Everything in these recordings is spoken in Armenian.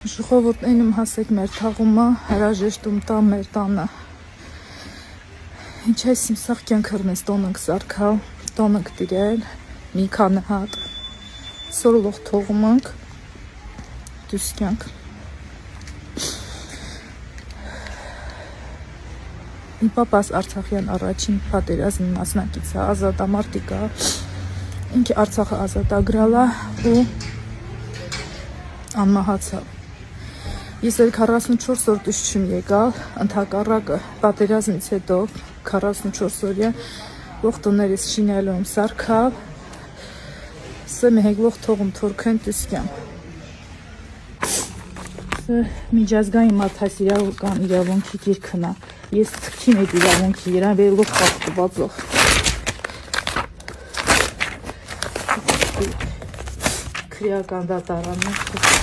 Ժողովուրդներն իմ հասեք մեր թաղումը հրաժեշտում տա մեր տանը։ Ինչ այս իմ սաղ կյանքերն ես տոննք սարքալ, տոննք տիրել, մի քանի հատ, սորլող թողում ենք, դուս կյանք։ Իմ պապաս Արցախյան առաջին պատերազմի մասնակից է, ազատամարտիկ է, ինքը Արցախը ազատագրալ է ու անմահացավ։ Ես էլ 44 օր դուրս չեմ եկալ, ընդհակառակը պատերազմից հետո 44 օրյա ողտոներս շինելու եմ սարքալ, սը մեհեգլող թողում թորքեն դուսկյամ։ Սը միջազգային մարդասիրական իրավունքի դիրքն է, ես թքին այդ իրավունքի իրան վերլող խախտվածող։ Քրեական դատարանն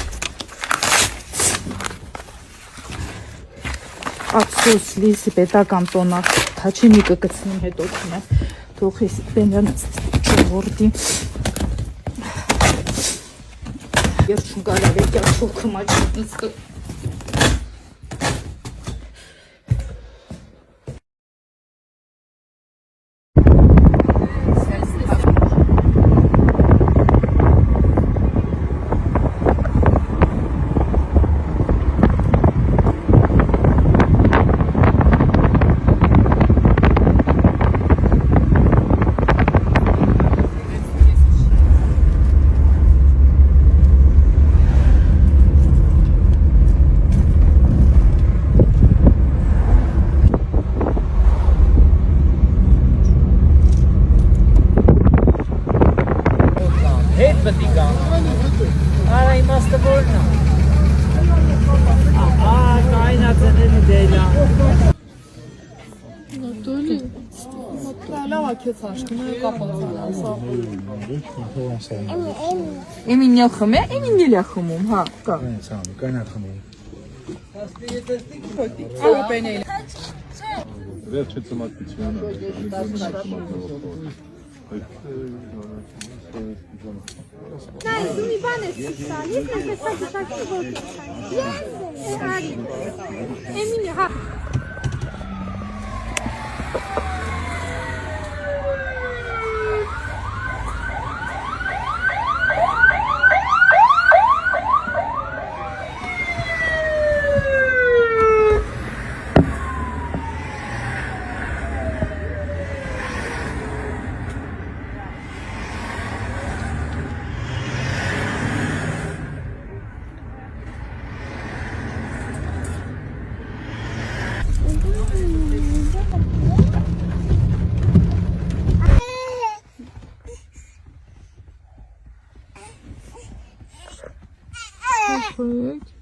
Ափսոս լիզի պետական տոնախ թաչինիկը կցնիմ հետո չնե թող ես բենյանց չորդի ես չում գալավ էտ յակ շոքը մաչնիցկը Άρα είμαστε βόλνα. Κայնա ծնելի դելա։ Նոտոլի, լավա քեզ հաշտում է կապացան։ Էմին նյախում է, էմին նիլյա խմում, հա, կա։ Կայնա խմում։ Ահա բենել։ Վերջը ծմակությունը։ Նայ, բան ես ցան, ես նշեցա դաշակի ոք։ Ես, արի։ Էմինը, հա։ Oi.